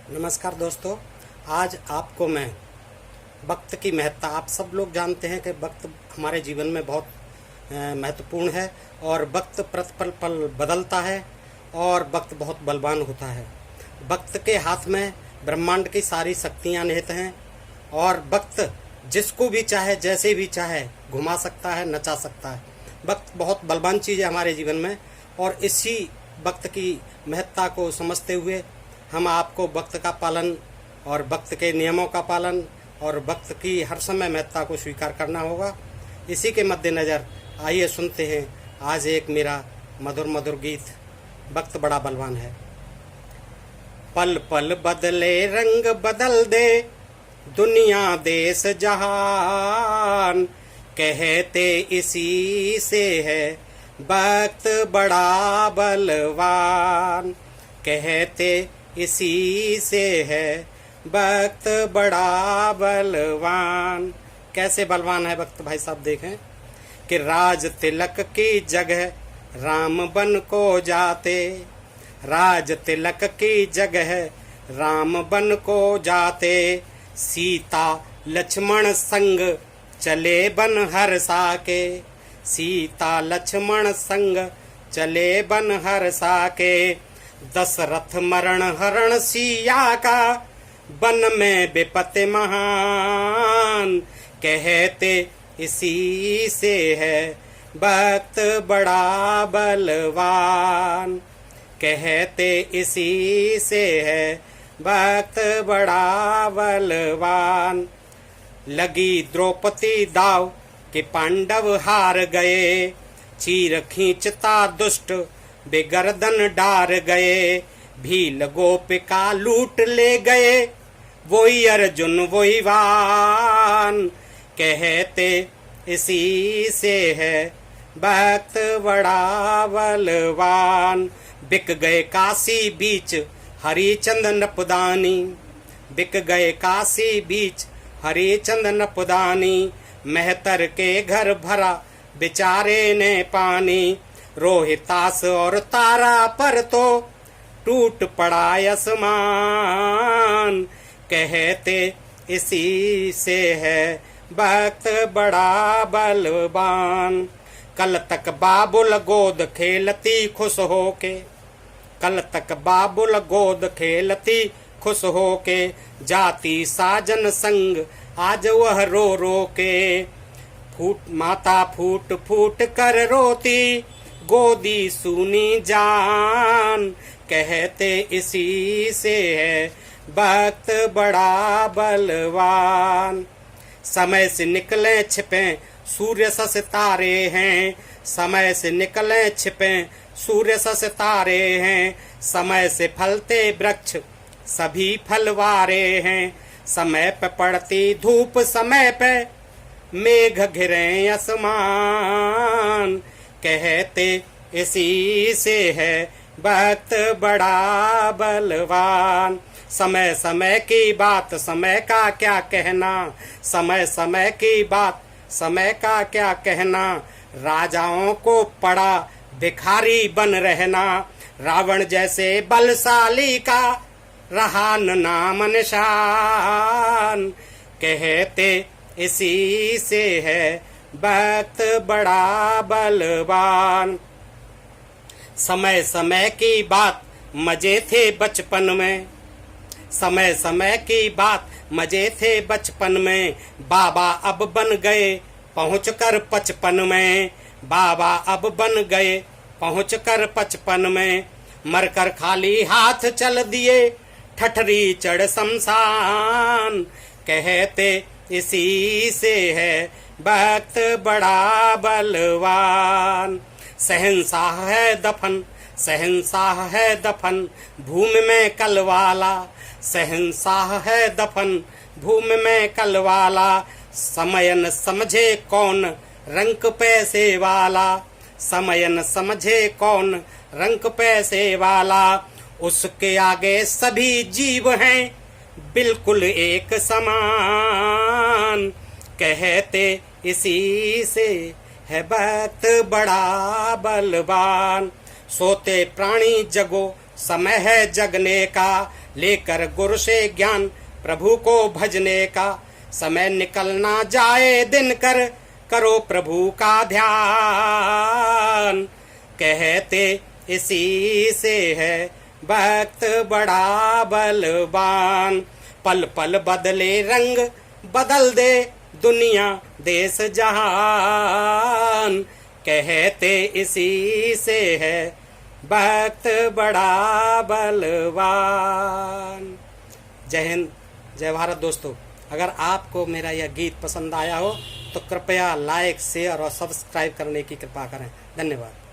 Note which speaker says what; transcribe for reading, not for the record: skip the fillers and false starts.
Speaker 1: नमस्कार दोस्तों। आज आपको मैं वक्त की महत्ता, आप सब लोग जानते हैं कि वक्त हमारे जीवन में बहुत महत्वपूर्ण है और वक्त प्रतिपल पल बदलता है और वक्त बहुत बलवान होता है। वक्त के हाथ में ब्रह्मांड की सारी शक्तियां निहित हैं और वक्त जिसको भी चाहे जैसे भी चाहे घुमा सकता है, नचा सकता है। वक्त बहुत बलवान चीज़ है हमारे जीवन में और इसी वक्त की महत्ता को समझते हुए हम आपको वक्त का पालन और वक्त के नियमों का पालन और वक्त की हर समय महत्ता को स्वीकार करना होगा। इसी के मद्देनज़र आइए सुनते हैं आज एक मेरा मधुर मधुर गीत, वक्त बड़ा बलवान है। पल पल बदले रंग बदल दे दुनिया देश जहान, कहते इसी से है वक्त बड़ा बलवान, कहते इसी से है वक्त बड़ा बलवान। कैसे बलवान है वक्त भाई साहब, देखें कि राज तिलक की जगह राम बन को जाते, राज तिलक की जगह राम बन को जाते, सीता लक्ष्मण संग चले बन हरसा के, सीता लक्ष्मण संग चले बन हरसा के, दशरथ मरण हरण सिया का वन में विपत्ति महान, कहते इसी से है वक्त बड़ा बलवान, कहते इसी से है वक्त बड़ा बलवान। लगी द्रौपदी दाव के पांडव हार गए, चीर खींचता दुष्ट बेगर्दन डार गए, भील गोपिका लूट ले गए, वही अर्जुन वही वान, कहते इसी से है वक्त बड़ा बलवान। बिक गए काशी बीच हरिचंद नपदानी, बिक गए काशी बीच हरिचंद नपदानी, मेहतर के घर भरा बेचारे ने पानी, रोहितास और तारा पर तो टूट पड़ा आसमान, कहते इसी से है वक्त बड़ा बलवान। कल तक बाबुल गोद खेलती खुश होके, कल तक बाबुल गोद खेलती खुश होके, जाती साजन संग आज वह रो रो के, माता फूट फूट कर रोती गोदी सुनी जान, कहते इसी से है वक्त बड़ा बलवान। समय से निकले छिपे सूर्य सा सितारे हैं, समय से निकले छिपे सूर्य सा सितारे हैं, समय से फलते वृक्ष सभी फलवारे हैं, समय पे पड़ती धूप समय पे मेघ घिरे आसमान, कहते इसी से है वक्त बड़ा बलवान। समय समय की बात समय का क्या कहना, समय समय की बात समय का क्या कहना, राजाओं को पड़ा भिखारी बन रहना, रावण जैसे बलशाली का रहा न नाम निशान, कहते इसी से है वक्त बड़ा बलवान। समय समय की बात मजे थे बचपन में, समय समय की बात मजे थे बचपन में, बाबा अब बन गए पहुँच कर 55 में, बाबा अब बन गए पहुँच कर 55 में, मरकर खाली हाथ चल दिए ठठरी चढ़ शमशान, कहते इसी से है वक्त बड़ा बलवान। शहंशाह है दफन, शहंशाह है दफन भूमि में कलवाला, शहंशाह है दफन भूमि में कलवाला, समय न समझे कौन रंक पैसे वाला, समय न समझे कौन रंक पैसे वाला, उसके आगे सभी जीव हैं बिल्कुल एक समान, कहते इसी से है वक्त बड़ा बलवान। सोते प्राणी जगो समय है जगने का, लेकर गुरु से ज्ञान प्रभु को भजने का, समय निकल ना जाए दिन कर, करो प्रभु का ध्यान। कहते इसी से है भक्त बड़ा बलवान, पल पल बदले रंग बदल दे दुनिया देश जहान। कहते इसी से है भक्त बड़ा बलवान। जय हिंद, जय भारत। दोस्तों, अगर आपको मेरा यह गीत पसंद आया हो तो कृपया लाइक, शेयर और सब्सक्राइब करने की कृपा करें। धन्यवाद।